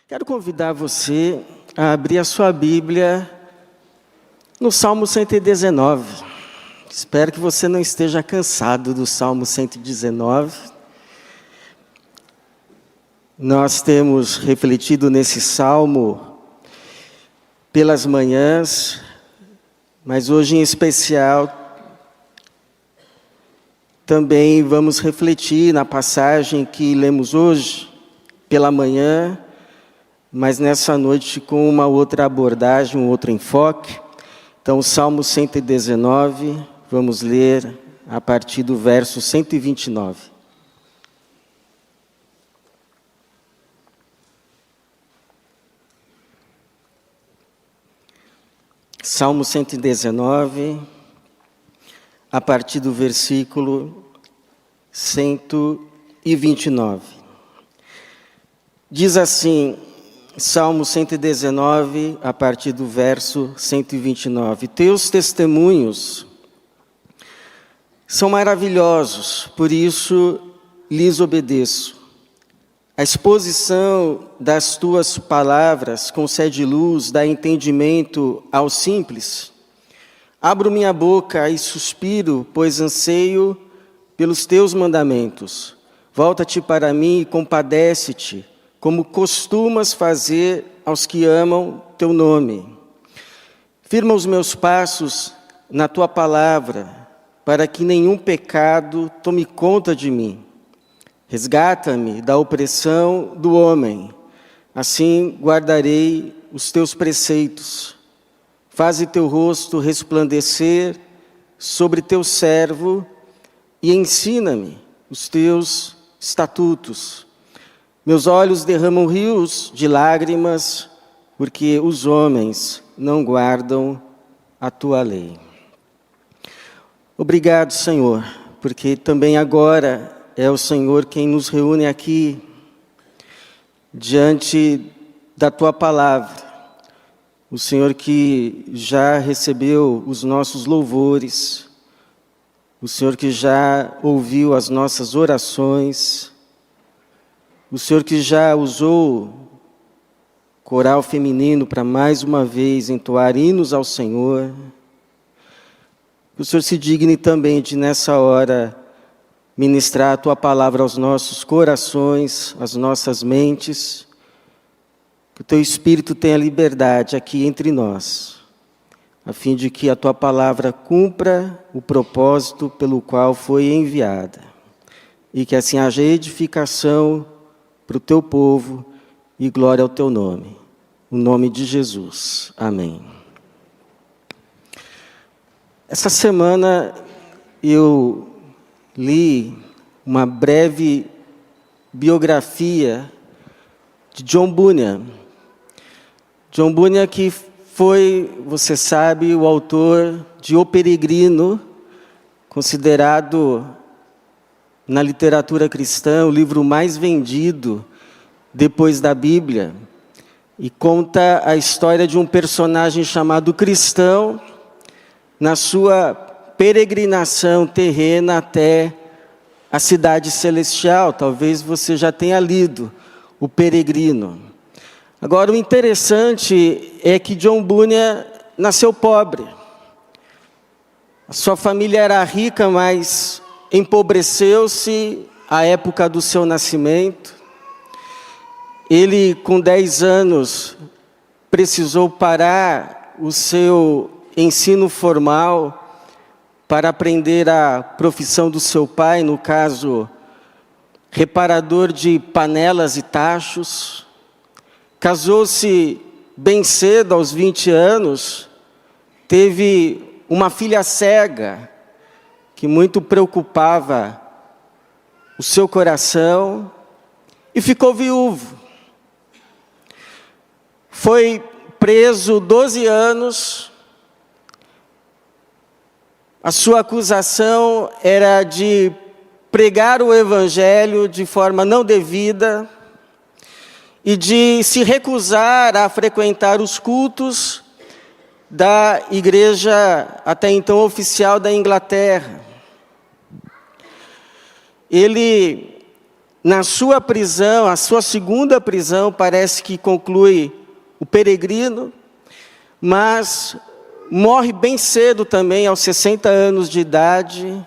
Quero convidar você a abrir a sua Bíblia no Salmo 119. Espero que você não esteja cansado do Salmo 119. Nós temos refletido nesse Salmo pelas manhãs, mas hoje em especial também vamos refletir na passagem que lemos hoje pela manhã, mas nessa noite com uma outra abordagem, um outro enfoque. Então, o Salmo 119, vamos ler a partir do verso 129. Salmo 119, a partir do versículo 129. Diz assim, Salmo 119, a partir do verso 129. Teus testemunhos são maravilhosos, por isso lhes obedeço. A exposição das tuas palavras concede luz, dá entendimento ao simples. Abro minha boca e suspiro, pois anseio pelos teus mandamentos. Volta-te para mim e compadece-te, como costumas fazer aos que amam teu nome. Firma os meus passos na tua palavra, para que nenhum pecado tome conta de mim. Resgata-me da opressão do homem, assim guardarei os teus preceitos. Faze teu rosto resplandecer sobre teu servo e ensina-me os teus estatutos. Meus olhos derramam rios de lágrimas, porque os homens não guardam a tua lei. Obrigado, Senhor, porque também agora é o Senhor quem nos reúne aqui, diante da tua palavra. O Senhor que já recebeu os nossos louvores, o Senhor que já ouviu as nossas orações, o Senhor que já usou coral feminino para mais uma vez entoar hinos ao Senhor. Que o Senhor se digne também de nessa hora ministrar a tua palavra aos nossos corações, às nossas mentes. Que o teu Espírito tenha liberdade aqui entre nós, a fim de que a tua palavra cumpra o propósito pelo qual foi enviada. E que assim haja edificação para o teu povo e glória ao teu nome. No nome de Jesus. Amém. Essa semana eu li uma breve biografia de John Bunyan. John Bunyan que foi, você sabe, o autor de O Peregrino, considerado na literatura cristã o livro mais vendido depois da Bíblia, e conta a história de um personagem chamado Cristão na sua peregrinação terrena até a cidade celestial. Talvez você já tenha lido O Peregrino. Agora, o interessante é que John Bunyan nasceu pobre. A sua família era rica, mas empobreceu-se à época do seu nascimento. Ele, com 10 anos, precisou parar o seu ensino formal para aprender a profissão do seu pai, no caso, reparador de panelas e tachos. Casou-se bem cedo, aos 20 anos, teve uma filha cega, que muito preocupava o seu coração, e ficou viúvo. Foi preso 12 anos. A sua acusação era de pregar o evangelho de forma não devida e de se recusar a frequentar os cultos da igreja até então oficial da Inglaterra. Ele na sua prisão, a sua segunda prisão, parece que conclui o peregrino, mas morre bem cedo também, aos 60 anos de idade,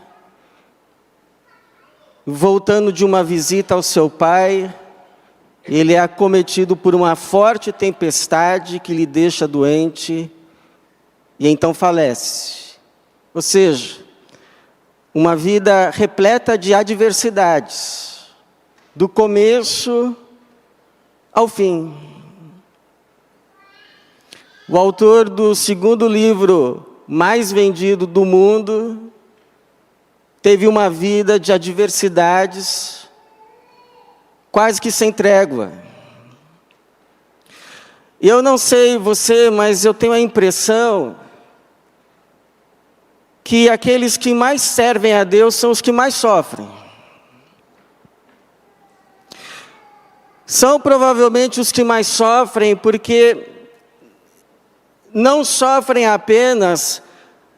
voltando de uma visita ao seu pai. Ele é acometido por uma forte tempestade que lhe deixa doente e então falece. Ou seja, uma vida repleta de adversidades, do começo ao fim. O autor do segundo livro mais vendido do mundo teve uma vida de adversidades quase que sem trégua. E eu não sei você, mas eu tenho a impressão que aqueles que mais servem a Deus são os que mais sofrem. São provavelmente os que mais sofrem porque não sofrem apenas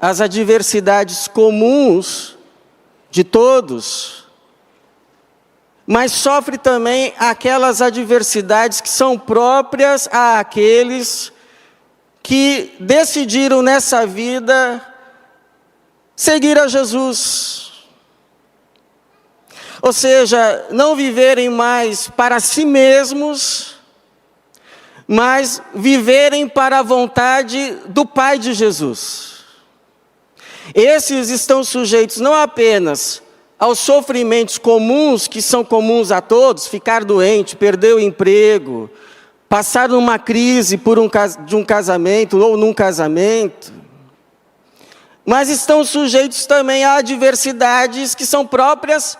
as adversidades comuns de todos, mas sofre também aquelas adversidades que são próprias àqueles que decidiram nessa vida seguir a Jesus. Ou seja, não viverem mais para si mesmos, mas viverem para a vontade do Pai de Jesus. Esses estão sujeitos não apenas aos sofrimentos comuns, que são comuns a todos, ficar doente, perder o emprego, passar numa crise de um casamento ou num casamento, mas estão sujeitos também a adversidades que são próprias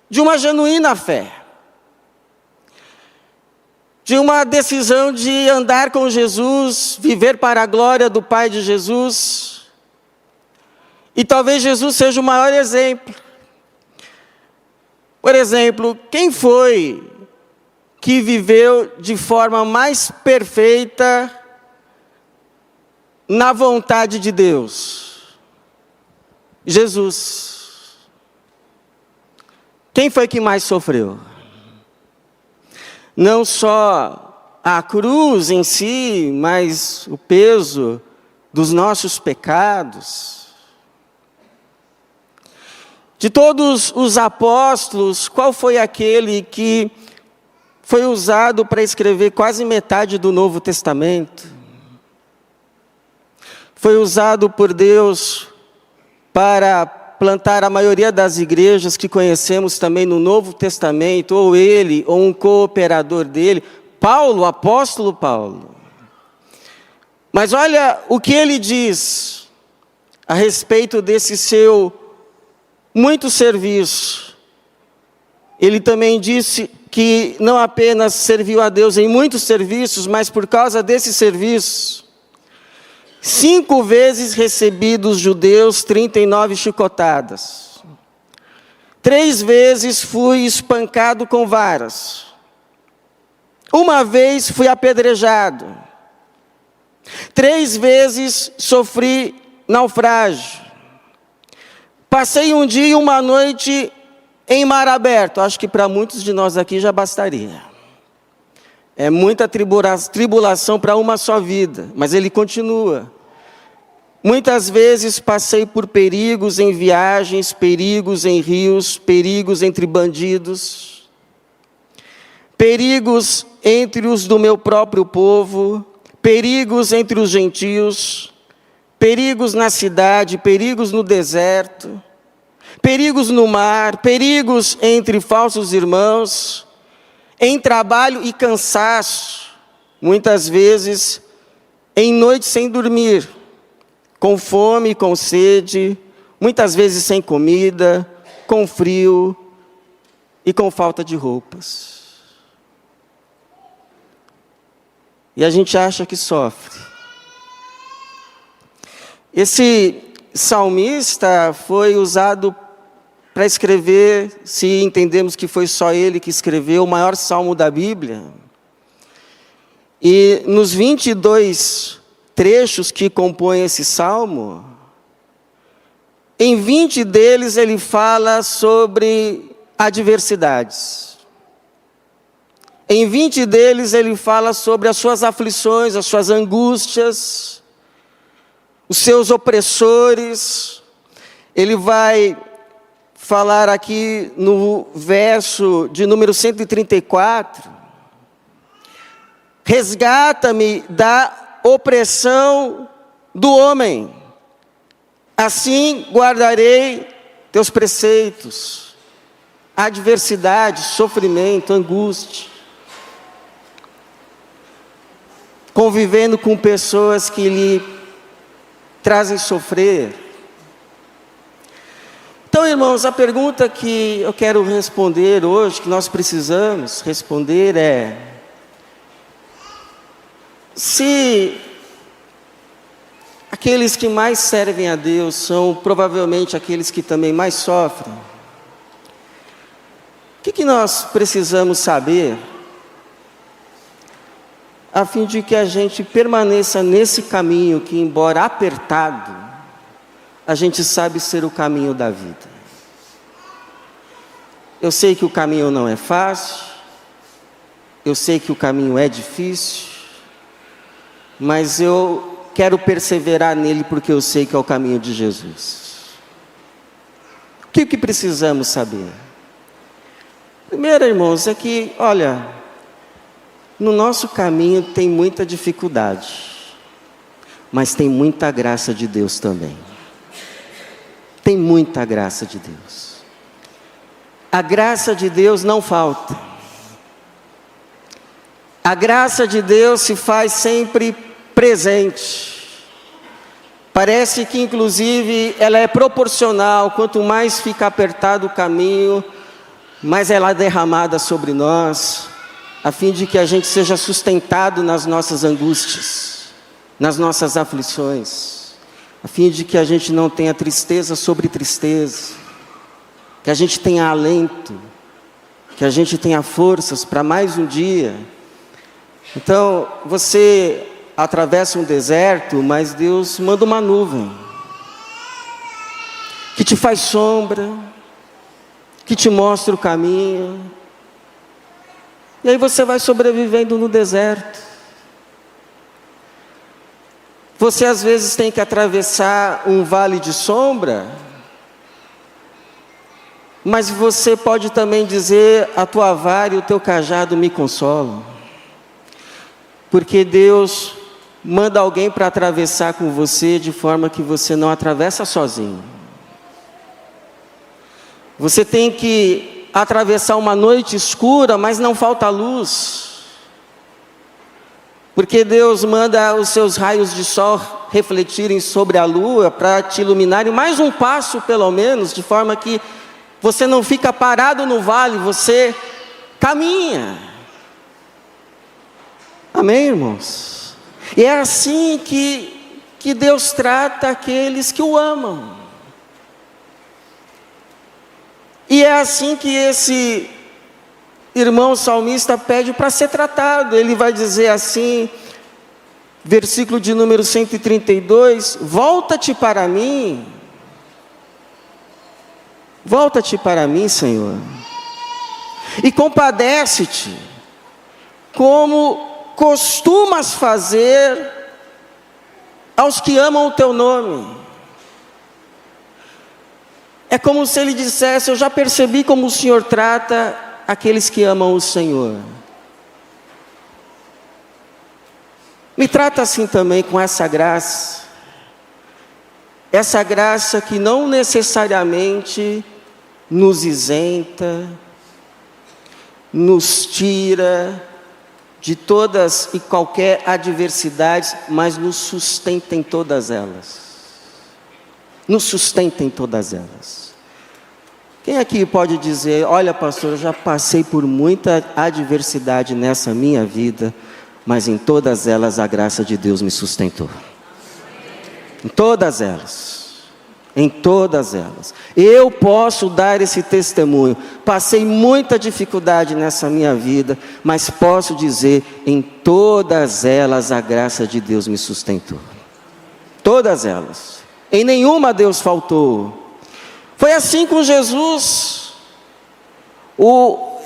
de uma genuína fé, de uma decisão de andar com Jesus, viver para a glória do Pai de Jesus. E talvez Jesus seja o maior exemplo. Por exemplo, quem foi que viveu de forma mais perfeita na vontade de Deus? Jesus. Quem foi que mais sofreu? Não só a cruz em si, mas o peso dos nossos pecados. De todos os apóstolos, qual foi aquele que foi usado para escrever quase metade do Novo Testamento? Foi usado por Deus para plantar a maioria das igrejas que conhecemos também no Novo Testamento, ou ele, ou um cooperador dele, Paulo, o apóstolo Paulo. Mas olha o que ele diz a respeito desse seu muito serviço. Ele também disse que não apenas serviu a Deus em muitos serviços, mas por causa desses serviços, 5 vezes recebi dos judeus 39 chicotadas. 3 vezes fui espancado com varas. 1 vez fui apedrejado. 3 vezes sofri naufrágio. Passei um dia e uma noite em mar aberto. Acho que para muitos de nós aqui já bastaria. É muita tribulação para uma só vida. Mas ele continua. Muitas vezes passei por perigos em viagens, perigos em rios, perigos entre bandidos, perigos entre os do meu próprio povo, perigos entre os gentios, perigos na cidade, perigos no deserto, perigos no mar, perigos entre falsos irmãos, em trabalho e cansaço, muitas vezes em noite sem dormir, com fome, com sede, muitas vezes sem comida, com frio e com falta de roupas. E a gente acha que sofre. Esse salmista foi usado para escrever, se entendemos que foi só ele que escreveu, o maior salmo da Bíblia. E nos 22 trechos que compõem esse salmo, em 20 deles ele fala sobre adversidades. Em 20 deles ele fala sobre as suas aflições, as suas angústias, os seus opressores. Ele vai falar aqui no verso de número 134, resgata-me da opressão do homem, assim guardarei teus preceitos. Adversidade, sofrimento, angústia, convivendo com pessoas que lhe trazem sofrer. Então, irmãos, a pergunta que eu quero responder hoje, que nós precisamos responder é: se aqueles que mais servem a Deus são provavelmente aqueles que também mais sofrem, o que nós precisamos saber a fim de que a gente permaneça nesse caminho que, embora apertado, a gente sabe ser o caminho da vida? Eu sei que o caminho não é fácil, eu sei que o caminho é difícil, mas eu quero perseverar nele porque eu sei que é o caminho de Jesus. O que precisamos saber? Primeiro, irmãos, é que, olha, no nosso caminho tem muita dificuldade, mas tem muita graça de Deus também. Tem muita graça de Deus. A graça de Deus não falta. A graça de Deus se faz sempre presente. Parece que, inclusive, ela é proporcional. Quanto mais fica apertado o caminho, mais ela é derramada sobre nós, a fim de que a gente seja sustentado nas nossas angústias, nas nossas aflições, a fim de que a gente não tenha tristeza sobre tristeza, que a gente tenha alento, que a gente tenha forças para mais um dia. Então, você atravessa um deserto, mas Deus manda uma nuvem, que te faz sombra, que te mostra o caminho, e aí você vai sobrevivendo no deserto. Você às vezes tem que atravessar um vale de sombra, mas você pode também dizer: a tua vara e o teu cajado me consolam. Porque Deus manda alguém para atravessar com você, de forma que você não atravessa sozinho. Você tem que atravessar uma noite escura, mas não falta luz, porque Deus manda os seus raios de sol refletirem sobre a lua, para te iluminarem mais um passo pelo menos, de forma que você não fica parado no vale, você caminha. Amém, irmãos? E é assim que Deus trata aqueles que o amam. E é assim que esse irmão salmista pede para ser tratado. Ele vai dizer assim, versículo de número 132, volta-te para mim, Senhor, e compadece-te, como costumas fazer aos que amam o teu nome. É como se ele dissesse: eu já percebi como o Senhor trata aqueles que amam o Senhor. Me trata assim também, com essa graça que não necessariamente nos isenta, nos tira de todas e qualquer adversidade, mas nos sustenta em todas elas. Nos sustenta em todas elas. Quem aqui pode dizer: olha, pastor, eu já passei por muita adversidade nessa minha vida, mas em todas elas a graça de Deus me sustentou. Em todas elas. Em todas elas. Eu posso dar esse testemunho. Passei muita dificuldade nessa minha vida, mas posso dizer: em todas elas a graça de Deus me sustentou. Todas elas. Em nenhuma Deus faltou. Foi assim com Jesus.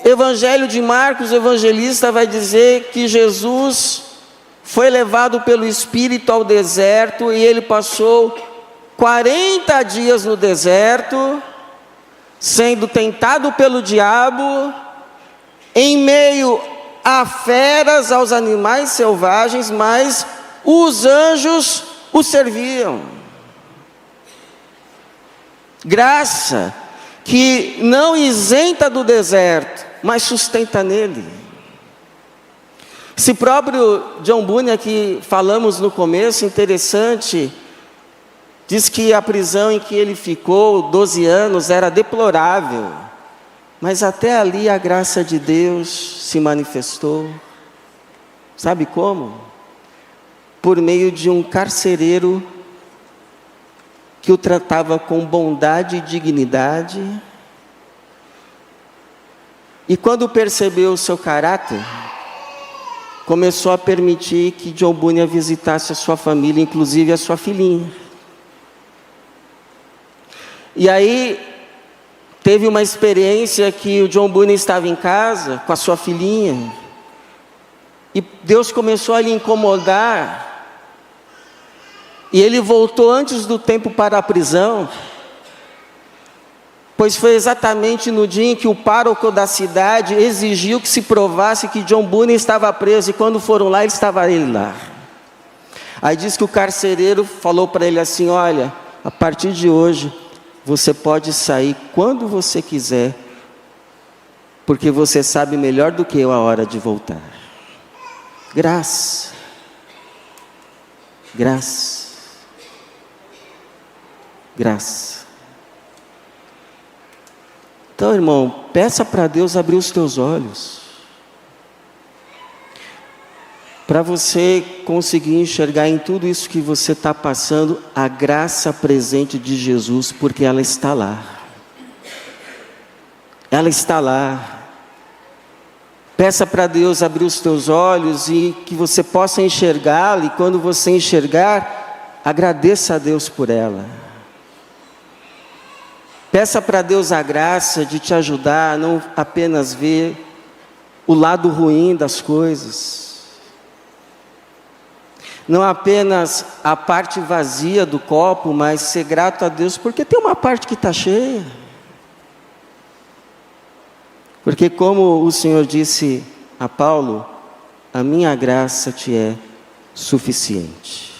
Evangelho de Marcos, o evangelista vai dizer que Jesus foi levado pelo Espírito ao deserto e ele passou 40 dias no deserto, sendo tentado pelo diabo, em meio a feras, aos animais selvagens, mas os anjos o serviam. Graça que não isenta do deserto, mas sustenta nele. Esse próprio John Bunyan que falamos no começo, interessante, diz que a prisão em que ele ficou 12 anos era deplorável, mas até ali a graça de Deus se manifestou. Sabe como? Por meio de um carcereiro que o tratava com bondade e dignidade, e quando percebeu o seu caráter, começou a permitir que John Bunyan visitasse a sua família, inclusive a sua filhinha. E aí, teve uma experiência que o John Bunyan estava em casa com a sua filhinha, e Deus começou a lhe incomodar, e ele voltou antes do tempo para a prisão, pois foi exatamente no dia em que o pároco da cidade exigiu que se provasse que John Bunyan estava preso, e quando foram lá, estava ele lá. Aí diz que o carcereiro falou para ele assim: olha, a partir de hoje, você pode sair quando você quiser, porque você sabe melhor do que eu a hora de voltar. Graça. Graça. Graça. Então, irmão, peça para Deus abrir os teus olhos, para você conseguir enxergar em tudo isso que você está passando, a graça presente de Jesus, porque ela está lá. Ela está lá. Peça para Deus abrir os teus olhos e que você possa enxergá-la, e quando você enxergar, agradeça a Deus por ela. Peça para Deus a graça de te ajudar a não apenas ver o lado ruim das coisas, não apenas a parte vazia do copo, mas ser grato a Deus, porque tem uma parte que está cheia. Porque como o Senhor disse a Paulo, a minha graça te é suficiente.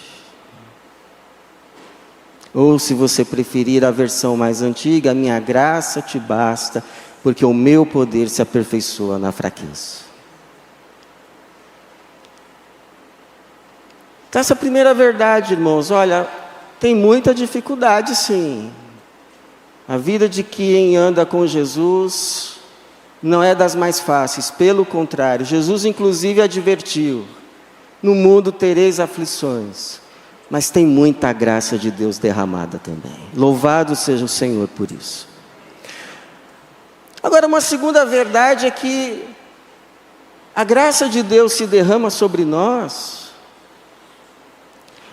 Ou se você preferir a versão mais antiga, a minha graça te basta, porque o meu poder se aperfeiçoa na fraqueza. Então, essa primeira verdade, irmãos, olha, tem muita dificuldade sim. A vida de quem anda com Jesus não é das mais fáceis, pelo contrário, Jesus inclusive advertiu: no mundo tereis aflições, mas tem muita graça de Deus derramada também. Louvado seja o Senhor por isso. Agora, uma segunda verdade é que a graça de Deus se derrama sobre nós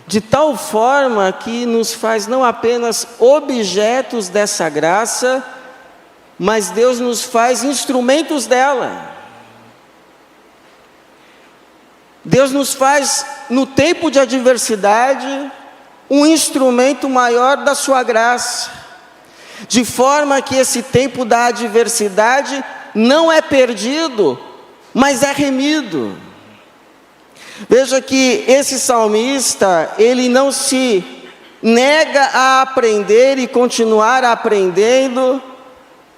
de tal forma que nos faz não apenas objetos dessa graça, mas Deus nos faz instrumentos dela. Deus nos faz, no tempo de adversidade, um instrumento maior da sua graça, de forma que esse tempo da adversidade não é perdido, mas é remido. Veja que esse salmista, ele não se nega a aprender e continuar aprendendo,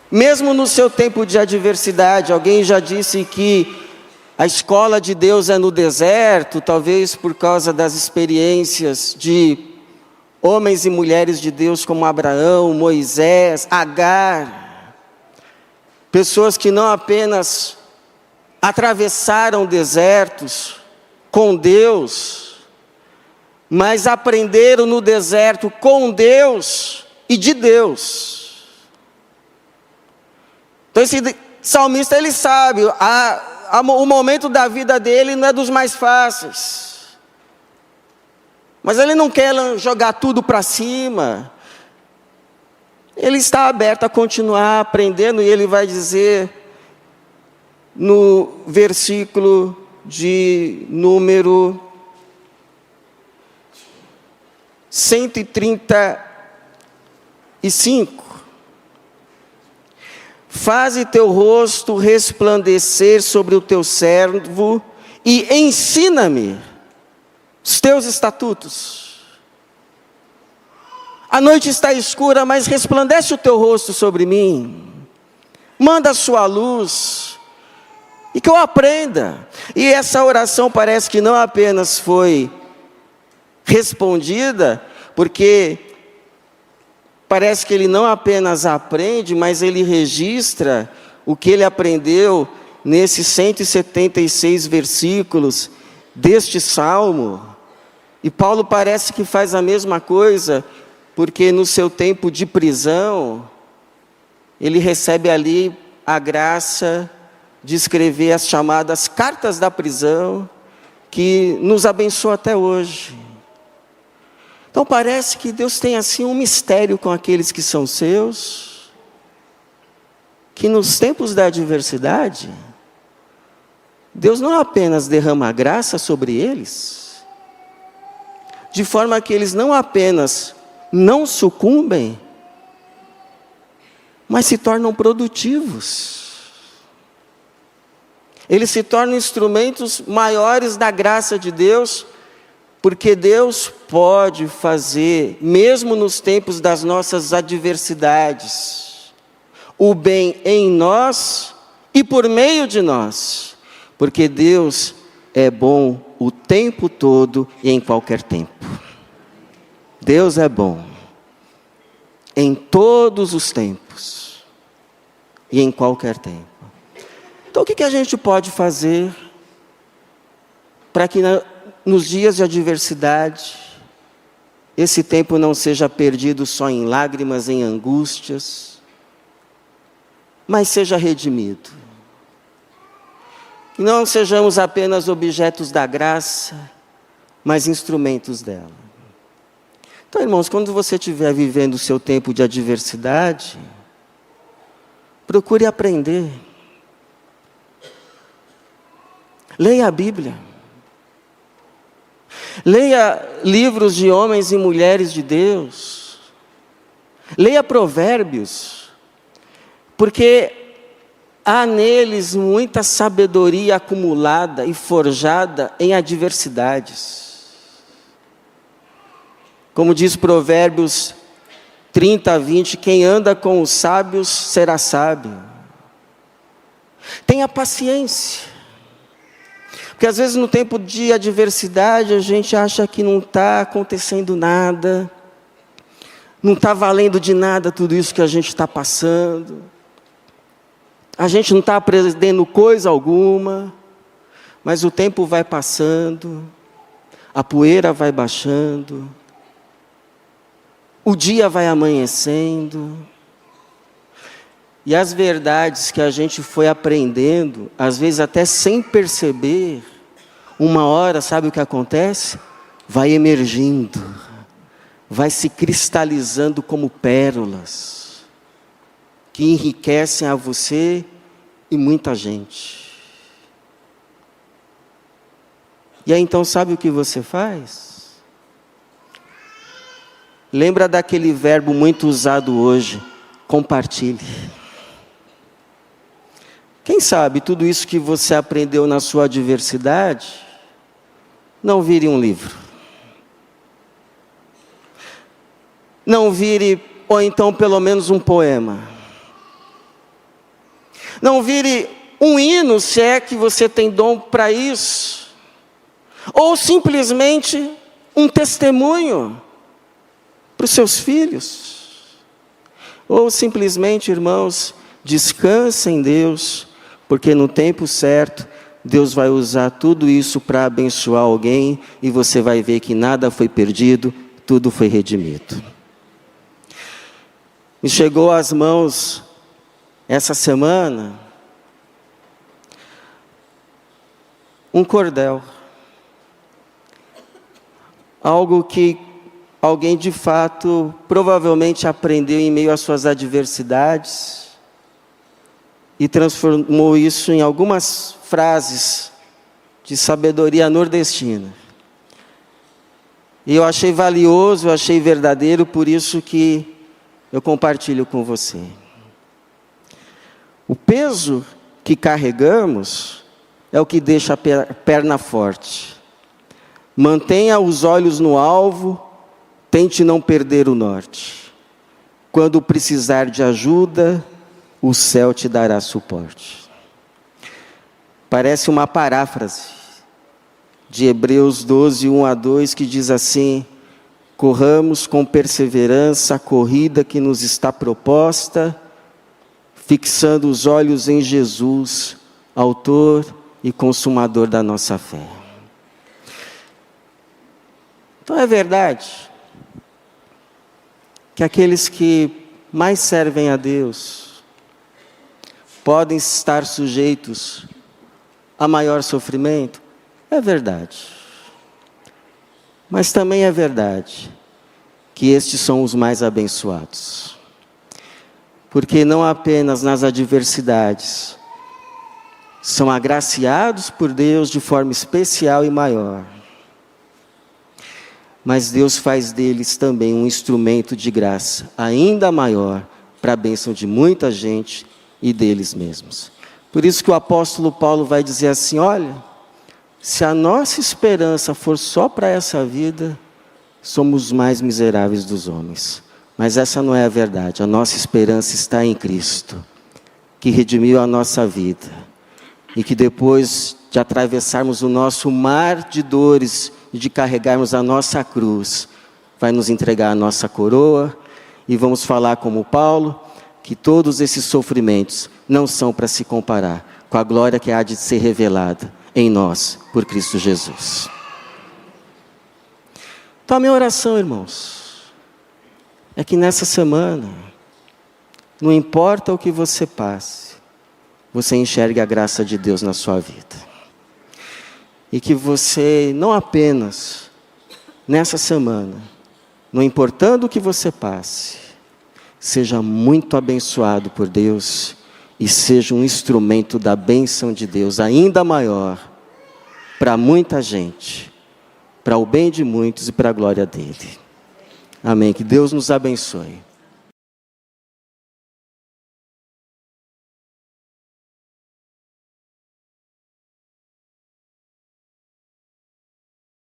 mesmo no seu tempo de adversidade. Alguém já disse que a escola de Deus é no deserto, talvez por causa das experiências de homens e mulheres de Deus como Abraão, Moisés, Agar. Pessoas que não apenas atravessaram desertos com Deus, mas aprenderam no deserto com Deus e de Deus. Então esse salmista, ele sabe, o momento da vida dele não é dos mais fáceis, mas ele não quer jogar tudo para cima. Ele está aberto a continuar aprendendo, e ele vai dizer no versículo de número 135. Faze teu rosto resplandecer sobre o teu servo e ensina-me os teus estatutos. A noite está escura, mas resplandece o teu rosto sobre mim. Manda a sua luz e que eu aprenda. E essa oração parece que não apenas foi respondida, porque parece que ele não apenas aprende, mas ele registra o que ele aprendeu nesses 176 versículos deste salmo. E Paulo parece que faz a mesma coisa, porque no seu tempo de prisão, ele recebe ali a graça de escrever as chamadas cartas da prisão, que nos abençoa até hoje. Então parece que Deus tem assim um mistério com aqueles que são seus, que nos tempos da adversidade, Deus não apenas derrama graça sobre eles, de forma que eles não apenas não sucumbem, mas se tornam produtivos. Eles se tornam instrumentos maiores da graça de Deus, porque Deus pode fazer, mesmo nos tempos das nossas adversidades, o bem em nós e por meio de nós, porque Deus é bom o tempo todo e em qualquer tempo. Deus é bom em todos os tempos e em qualquer tempo. Então o que a gente pode fazer para que nos dias de adversidade, esse tempo não seja perdido só em lágrimas, em angústias, mas seja redimido? Que não sejamos apenas objetos da graça, mas instrumentos dela. Então, irmãos, quando você estiver vivendo o seu tempo de adversidade, procure aprender. Leia a Bíblia. Leia livros de homens e mulheres de Deus. Leia Provérbios, porque há neles muita sabedoria acumulada e forjada em adversidades. Como diz Provérbios 30:20, quem anda com os sábios será sábio. Tenha paciência. Porque às vezes no tempo de adversidade a gente acha que não está acontecendo nada, não está valendo de nada tudo isso que a gente está passando, a gente não está aprendendo coisa alguma, mas o tempo vai passando, a poeira vai baixando, o dia vai amanhecendo, e as verdades que a gente foi aprendendo, às vezes até sem perceber, uma hora, sabe o que acontece? Vai emergindo, vai se cristalizando como pérolas, que enriquecem a você e muita gente. E aí então sabe o que você faz? Lembra daquele verbo muito usado hoje, compartilhe. Quem sabe tudo isso que você aprendeu na sua adversidade, não vire um livro. Não vire, ou então pelo menos um poema. Não vire um hino, se é que você tem dom para isso. Ou simplesmente um testemunho para os seus filhos. Ou simplesmente, irmãos, descanse em Deus, porque no tempo certo, Deus vai usar tudo isso para abençoar alguém, e você vai ver que nada foi perdido, tudo foi redimido. Me chegou às mãos, essa semana, um cordel. Algo que alguém de fato, provavelmente aprendeu em meio às suas adversidades, e transformou isso em algumas frases de sabedoria nordestina. E eu achei valioso, eu achei verdadeiro, por isso que eu compartilho com você. O peso que carregamos é o que deixa a perna forte. Mantenha os olhos no alvo, tente não perder o norte. Quando precisar de ajuda, o céu te dará suporte. Parece uma paráfrase de Hebreus 12, 1-2, que diz assim: corramos com perseverança a corrida que nos está proposta, fixando os olhos em Jesus, autor e consumador da nossa fé. Então é verdade que aqueles que mais servem a Deus podem estar sujeitos a maior sofrimento. É verdade. Mas também é verdade que estes são os mais abençoados. Porque não apenas nas adversidades são agraciados por Deus de forma especial e maior, mas Deus faz deles também um instrumento de graça ainda maior para a bênção de muita gente e deles mesmos. Por isso que o apóstolo Paulo vai dizer assim: olha, se a nossa esperança for só para essa vida, somos os mais miseráveis dos homens. Mas essa não é a verdade. A nossa esperança está em Cristo, que redimiu a nossa vida. E que depois de atravessarmos o nosso mar de dores e de carregarmos a nossa cruz, vai nos entregar a nossa coroa. E vamos falar como Paulo, que todos esses sofrimentos não são para se comparar com a glória que há de ser revelada em nós, por Cristo Jesus. Então a minha oração, irmãos, é que nessa semana, não importa o que você passe, você enxergue a graça de Deus na sua vida. E que você não apenas, nessa semana, não importando o que você passe, seja muito abençoado por Deus e seja um instrumento da bênção de Deus ainda maior para muita gente, para o bem de muitos e para a glória dele. Amém. Que Deus nos abençoe.